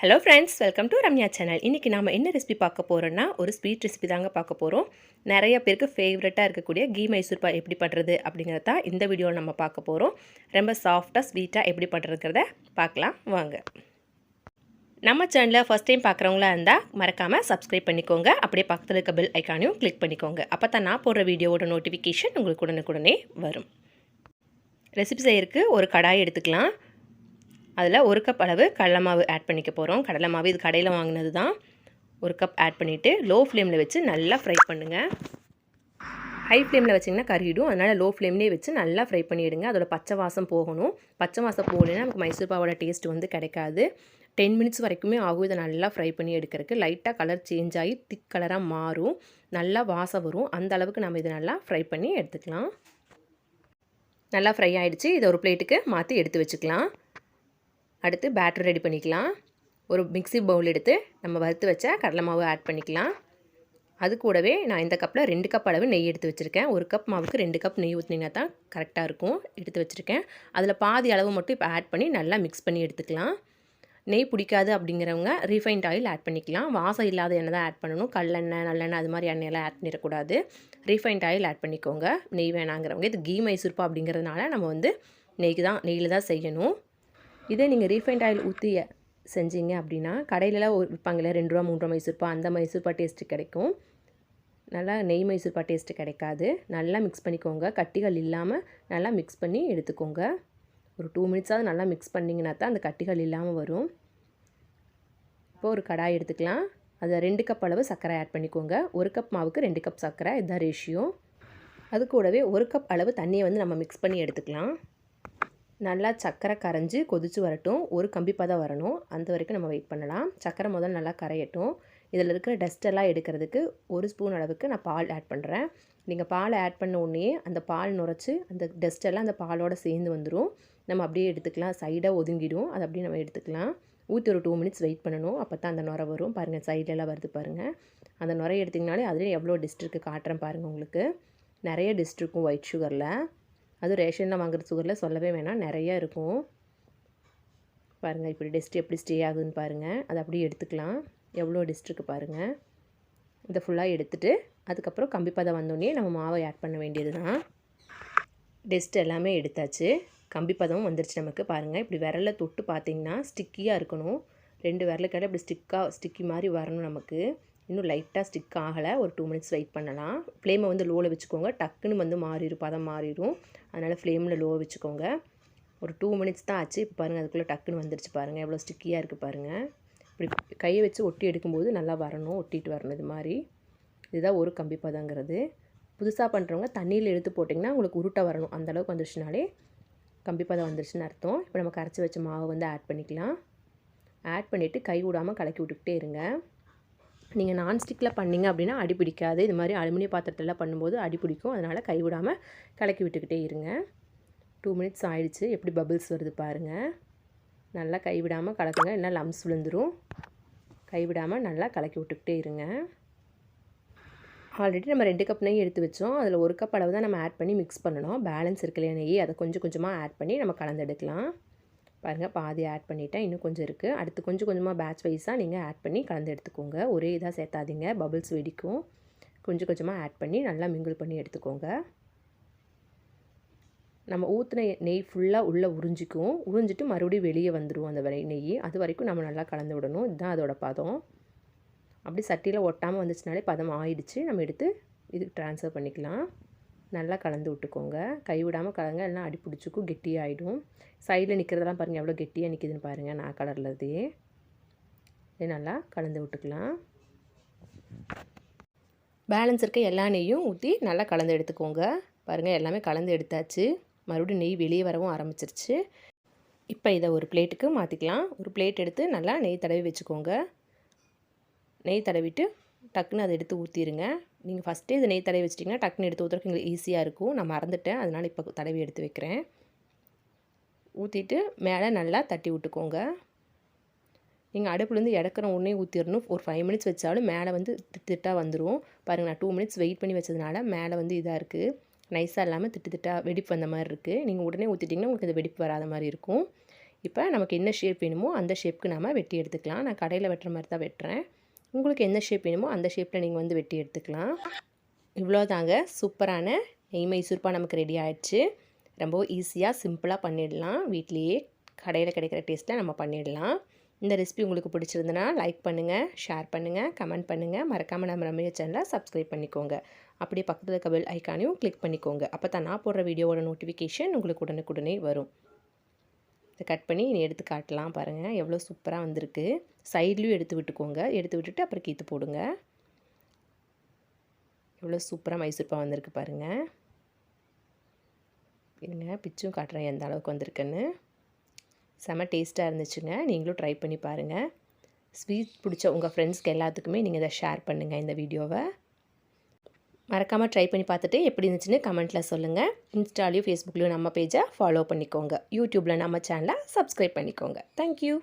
Hello friends, welcome to Ramya channel. இன்றைக்கி நாம் என்ன ரெசிபி பார்க்க போகிறோன்னா, ஒரு ஸ்வீட் ரெசிபி தாங்க பார்க்க போகிறோம். நிறைய பேருக்கு ஃபேவரட்டாக இருக்கக்கூடிய கீ மைசூர் பாக் எப்படி பண்ணுறது அப்படிங்கிறத தான் இந்த வீடியோவில் நம்ம பார்க்க போகிறோம். ரொம்ப சாஃப்டாக ஸ்வீட்டாக எப்படி பண்ணுறதுங்கிறத பார்க்கலாம் வாங்க. நம்ம சேனலில் ஃபஸ்ட் டைம் பார்க்குறவங்களா இருந்தால் மறக்காமல் சப்ஸ்கிரைப் பண்ணிக்கோங்க. அப்படியே பக்கத்தில் இருக்க பெல் ஐக்கானையும் கிளிக் பண்ணிக்கோங்க. அப்போ தான் நான் போடுற வீடியோவோட நோட்டிஃபிகேஷன் உங்களுக்கு உடனுக்குடனே வரும். ரெசிபி செய்யறதுக்கு ஒரு கடாய் எடுத்துக்கலாம். அதில் ஒரு கப் அளவு கடலை மாவு ஆட் பண்ணிக்க போகிறோம். கடலை மாவு இது கடையில் வாங்கினது தான். ஒரு கப் ஆட் பண்ணிவிட்டு லோ ஃப்ளேமில் வச்சு நல்லா ஃப்ரை பண்ணுங்கள். ஹை ஃப்ளேமில் வச்சிங்கன்னா கறிடும், அதனால் லோ ஃப்ளேம்லேயே வச்சு நல்லா ஃப்ரை பண்ணிவிடுங்க. அதோட பச்சை வாசம் போகணும். பச்சை வாசம் போகலைன்னா நமக்கு மைசூர் பாவோட டேஸ்ட் வந்து கிடைக்காது. 10 மினிட்ஸ் வரைக்குமே ஆகும் இதை நல்லா ஃப்ரை பண்ணி எடுக்கிறதுக்கு. லைட்டாக கலர் சேஞ்ச் ஆகி திக் கலராக மாறும், நல்லா வாசம் வரும். அந்த அளவுக்கு நம்ம இதை நல்லா ஃப்ரை பண்ணி எடுத்துக்கலாம். நல்லா ஃப்ரை ஆகிடுச்சு. இதை ஒரு பிளேட்டுக்கு மாற்றி எடுத்து வச்சுக்கலாம். அடுத்து பேட்டர் ரெடி பண்ணிக்கலாம். ஒரு மிக்ஸி பவுல் எடுத்து நம்ம வறுத்து வச்ச கடலை மாவு ஆட் பண்ணிக்கலாம். அது கூடவே நான் இந்த கப்பில் 2 கப் அளவு நெய் எடுத்து வச்சுருக்கேன். ஒரு கப் மாவுக்கு 2 கப் நெய் ஊற்றினீங்கன்னா தான் கரெக்டாக இருக்கும். எடுத்து வச்சுருக்கேன். அதில் பாதி அளவு மட்டும் இப்போ ஆட் பண்ணி நல்லா மிக்ஸ் பண்ணி எடுத்துக்கலாம். நெய் பிடிக்காது அப்படிங்கிறவங்க ரீஃபைண்ட் ஆயில் ஆட் பண்ணிக்கலாம். வாசம் இல்லாத எண்ணெய் தான் ஆட் பண்ணணும். கல்லெண்ணெய் நல்லெண்ணெய் அது மாதிரி எண்ணெயெல்லாம் ஆட் பண்ணிடக்கூடாது. ரீஃபைண்ட் ஆயில் ஆட் பண்ணிக்கோங்க. நெய் வேணாங்கிறவங்க. இது கீ மைசூர்பா அப்படிங்கிறதுனால நம்ம வந்து நெய்யில் தான் செய்யணும். இதே நீங்கள் ரீஃபைண்ட் ஆயில் ஊற்றி செஞ்சீங்க அப்படின்னா கடையிலலாம் விற்பாங்களே 2 ரூபா 3 ரூபா மைசூர்பா, அந்த மைசூர்பா டேஸ்ட்டு கிடைக்கும். நல்லா நெய் மைசூர்பா டேஸ்ட்டு கிடைக்காது. நல்லா மிக்ஸ் பண்ணிக்கோங்க. கட்டிகள் இல்லாமல் நல்லா மிக்ஸ் பண்ணி எடுத்துக்கோங்க. ஒரு 2 மினிட்ஸாவது நல்லா மிக்ஸ் பண்ணிங்கன்னா தான் அந்த கட்டிகள் இல்லாமல் வரும். இப்போது ஒரு கடாய் எடுத்துக்கலாம். அதில் 2 கப் அளவு சர்க்கரை ஆட் பண்ணிக்கோங்க. 1 கப் மாவுக்கு 2 கப் சர்க்கரை, இதுதான் ரேஷியோ. அது கூடவே 1 கப் அளவு தண்ணியை வந்து நம்ம மிக்ஸ் பண்ணி எடுத்துக்கலாம். நல்லா சர்க்கரை கரைஞ்சி கொதித்து வரட்டும். ஒரு கம்பி பதம் வரணும், அந்த வரைக்கும் நம்ம வெயிட் பண்ணலாம். சர்க்கரை முதல்ல நல்லா கரையட்டும். இதில் இருக்கிற டஸ்ட்டெல்லாம் எடுக்கிறதுக்கு 1 ஸ்பூன் அளவுக்கு நான் பால் ஆட் பண்ணுறேன். நீங்கள் பால் ஆட் பண்ண உடனே அந்த பால் நுரைச்சி அந்த டஸ்ட்டெல்லாம் அந்த பாலோடு சேர்ந்து வந்துடும். நம்ம அப்படியே எடுத்துக்கலாம். சைடாக ஒதுங்கிடும், அதை அப்படியே நம்ம எடுத்துக்கலாம். ஊற்றி ஒரு 2 மினிட்ஸ் வெயிட் பண்ணணும். அப்போ தான் அந்த நுரை வரும். பாருங்கள், சைட்லலாம் வருது பாருங்கள். அந்த நுரை எடுத்திங்கனாலே அதுலேயே எவ்வளோ டஸ்ட் இருக்குது காட்டுறேன் பாருங்கள். உங்களுக்கு நிறைய டஸ்ட் இருக்கும் ஒயிட் சுகரில். அது ரேஷனில் வாங்குற சுகரில் சொல்லவே வேணாம், நிறையா இருக்கும். பாருங்கள் இப்படி டஸ்ட் எப்படி ஸ்டே ஆகுதுன்னு பாருங்கள். அதை அப்படியே எடுத்துக்கலாம். எவ்வளோ டஸ்ட் இருக்குது பாருங்கள். இதை ஃபுல்லாக எடுத்துகிட்டு அதுக்கப்புறம் கம்பி பதம் வந்தோடனே நம்ம மாவை ஆட் பண்ண வேண்டியது தான். டஸ்ட் எல்லாமே எடுத்தாச்சு. கம்பி பதமும் வந்துருச்சு நமக்கு. பாருங்கள், இப்படி விரலில் தொட்டு பார்த்திங்கன்னா ஸ்டிக்கியாக இருக்கணும். 2 விரலுக்கால இப்படி ஸ்டிக்கி மாதிரி வரணும் நமக்கு. இன்னும் லைட்டாக ஸ்டிக் ஆகலை. ஒரு 2 மினிட்ஸ் வெயிட் பண்ணலாம். ஃப்ளேமை வந்து லோவில் வச்சுக்கோங்க. டக்குன்னு வந்து மாறிடும், பதம் மாறிடும். அதனால் ஃப்ளேமில் லோவை வச்சுக்கோங்க. ஒரு 2 மினிட்ஸ் தான் ஆச்சு. இப்போ பாருங்கள், அதுக்குள்ளே டக்குன்னு வந்துருச்சு பாருங்கள். எவ்வளோ ஸ்டிக்கியாக இருக்குது பாருங்கள். இப்படி கையை வச்சு ஒட்டி எடுக்கும்போது நல்லா வரணும், ஒட்டிட்டு வரணும். இது மாதிரி இதுதான் ஒரு கம்பி பதங்கிறது. புதுசாக பண்ணுறவங்க தண்ணியில் எடுத்து போட்டிங்கன்னா உங்களுக்கு உருட்டை வரணும். அந்தளவுக்கு வந்துருச்சுனாலே கம்பி பதம் வந்துருச்சுன்னு அர்த்தம். இப்போ நம்ம கரைச்சி வச்ச மாவை வந்து ஆட் பண்ணிக்கலாம். ஆட் பண்ணிவிட்டு கை விடாமல் கலக்கி விட்டுக்கிட்டே இருங்க. நீங்கள் நான்ஸ்டிக்கில் பண்ணிங்க அப்படின்னா அடி பிடிக்காது. இது மாதிரி அலுமினிய பாத்திரத்தில் பண்ணும்போது அடி பிடிக்கும். அதனால் கைவிடாமல் கலக்கி விட்டுக்கிட்டே இருங்க. 2 மினிட்ஸ் ஆயிடுச்சு. எப்படி பபிள்ஸ் வருது பாருங்கள். நல்லா கைவிடாமல் கலக்குங்க, இல்லைனா லம்ஸ் விழுந்துடும். கைவிடாமல் நல்லா கலக்கி விட்டுக்கிட்டே இருங்க. ஆல்ரெடி நம்ம 2 கப் நெய் எடுத்து வச்சோம். அதில் 1 கப் அளவு தான் நம்ம ஆட் பண்ணி மிக்ஸ் பண்ணணும். பேலன்ஸ் இருக்கு இல்லையா நெய், அதை கொஞ்சம் கொஞ்சமாக ஆட் பண்ணி நம்ம கலந்து எடுக்கலாம். பாருங்கள், பாதி ஆட் பண்ணிவிட்டேன். இன்னும் கொஞ்சம் இருக்குது. அடுத்து கொஞ்சம் கொஞ்சமாக பேட்ச் வைஸாக நீங்கள் ஆட் பண்ணி கலந்து எடுத்துக்கோங்க. ஒரே இதாக சேர்த்தாதீங்க, பபிள்ஸ் வெடிக்கும். கொஞ்சம் கொஞ்சமாக ஆட் பண்ணி நல்லா மிங்கிள் பண்ணி எடுத்துக்கோங்க. நம்ம ஊற்றின நெய் ஃபுல்லாக உள்ளே உறிஞ்சிக்கும். உறிஞ்சிட்டு மறுபடியும் வெளியே வந்துடும் அந்த நெய். அது வரைக்கும் நம்ம நல்லா கலந்து விடணும். இதுதான் அதோட பதம். அப்படி சட்டியில் ஒட்டாமல் வந்துச்சுனாலே பதம் ஆயிடுச்சு. நம்ம எடுத்து இதுக்கு ட்ரான்ஸ்ஃபர் பண்ணிக்கலாம். நல்லா கலந்து விட்டுக்கோங்க. கைவிடாமல் கலங்க, இல்லைனா அடி பிடிச்சிக்கும், கெட்டியாகிடும். சைடில் நிற்கிறதெல்லாம் பாருங்கள் எவ்வளோ கெட்டியாக நிற்கிதுன்னு பாருங்கள். நான் கலரில் இதே நல்லா கலந்து விட்டுக்கலாம். பேலன்ஸ் இருக்க எல்லா நெய்யும் ஊற்றி நல்லா கலந்து எடுத்துக்கோங்க. பாருங்கள், எல்லாமே கலந்து எடுத்தாச்சு. மறுபடியும் நெய் வெளியே வரவும் ஆரம்பிச்சிருச்சு. இப்போ இதை ஒரு பிளேட்டுக்கு மாற்றிக்கலாம். ஒரு பிளேட் எடுத்து நல்லா நெய் தடவி வச்சுக்கோங்க. நெய் தடவிட்டு டக்குன்னு அதை எடுத்து ஊற்றிடுங்க. நீங்கள் ஃபஸ்ட்டே இதை நெய் தடவி வச்சிட்டிங்கன்னா டக்குன்னு எடுத்து ஊற்றுறதுக்கு எங்களுக்கு ஈஸியாக இருக்கும். நான் மறந்துட்டேன், அதனால் இப்போ தடவி எடுத்து வைக்கிறேன். ஊற்றிட்டு மேலே நல்லா தட்டி விட்டுக்கோங்க. நீங்கள் அடுப்புலேருந்து இறக்குற உடனே ஊற்றிடணும். ஒரு 5 மினிட்ஸ் வச்சாலும் மேலே வந்து திட்டாக வந்துடும். பாருங்கள், நான் 2 மினிட்ஸ் வெயிட் பண்ணி வச்சதுனால மேலே வந்து இதாக இருக்குது. நைஸாக இல்லாமல் திட்டாக வெடிப்பு வந்த மாதிரி இருக்குது. நீங்கள் உடனே ஊற்றிட்டிங்கன்னா உங்களுக்கு அது வெடிப்பு வராத மாதிரி இருக்கும். இப்போ நமக்கு என்ன ஷேப் வேணுமோ அந்த ஷேப்புக்கு நம்ம வெட்டி எடுத்துக்கலாம். நான் கடையில் வெட்டுற மாதிரி தான் வெட்டுறேன். உங்களுக்கு என்ன ஷேப் வேணுமோ அந்த ஷேப்பில் நீங்கள் வந்து வெட்டி எடுத்துக்கலாம். இவ்வளோதாங்க, சூப்பரான நெய் மைசூர்பா நமக்கு ரெடி ஆகிடுச்சு. ரொம்ப ஈஸியாக சிம்பிளாக பண்ணிடலாம். வீட்லேயே கடையில் கிடைக்கிற டேஸ்ட்டில் நம்ம பண்ணிடலாம். இந்த ரெசிபி உங்களுக்கு பிடிச்சிருந்தனா லைக் பண்ணுங்கள், ஷேர் பண்ணுங்கள், கமெண்ட் பண்ணுங்கள். மறக்காமல் நம்ம ரம்யா சேனலை சப்ஸ்கிரைப் பண்ணிக்கோங்க. அப்படியே பக்கத்தில் இருக்க பெல் ஐக்கானையும் கிளிக் பண்ணிக்கோங்க. அப்போ தான் நான் போடுற வீடியோவோட நோட்டிஃபிகேஷன் உங்களுக்கு உடனுக்குடனே வரும். இதை கட் பண்ணி நீ எடுத்து காட்டலாம். பாருங்கள் எவ்வளோ சூப்பராக வந்திருக்கு. சைட்லேயும் எடுத்து விட்டுக்கோங்க. எடுத்து விட்டுட்டு அப்புறம் கீத்து போடுங்க. எவ்வளோ சூப்பராக மைசூர்பா வந்திருக்கு பாருங்கள். இருங்க பிச்சும் காட்டுறேன் எந்த அளவுக்கு வந்திருக்குன்னு. செம டேஸ்ட்டாக இருந்துச்சுங்க. நீங்களும் ட்ரை பண்ணி பாருங்கள். ஸ்வீட் பிடிச்ச உங்கள் ஃப்ரெண்ட்ஸ்க்கு எல்லாத்துக்குமே நீங்கள் இதை ஷேர் பண்ணுங்கள் இந்த வீடியோவை. மறக்காமல் ட்ரை பண்ணி பார்த்துட்டு எப்படி இருந்துச்சுன்னு கமெண்ட்டில் சொல்லுங்கள். இன்ஸ்டாலையும் ஃபேஸ்புக்லேயும் நம்ம பேஜை ஃபாலோ பண்ணிக்கோங்க. யூடியூப்பில் நம்ம சேனலை சப்ஸ்கிரைப் பண்ணிக்கோங்க. தேங்க்யூ.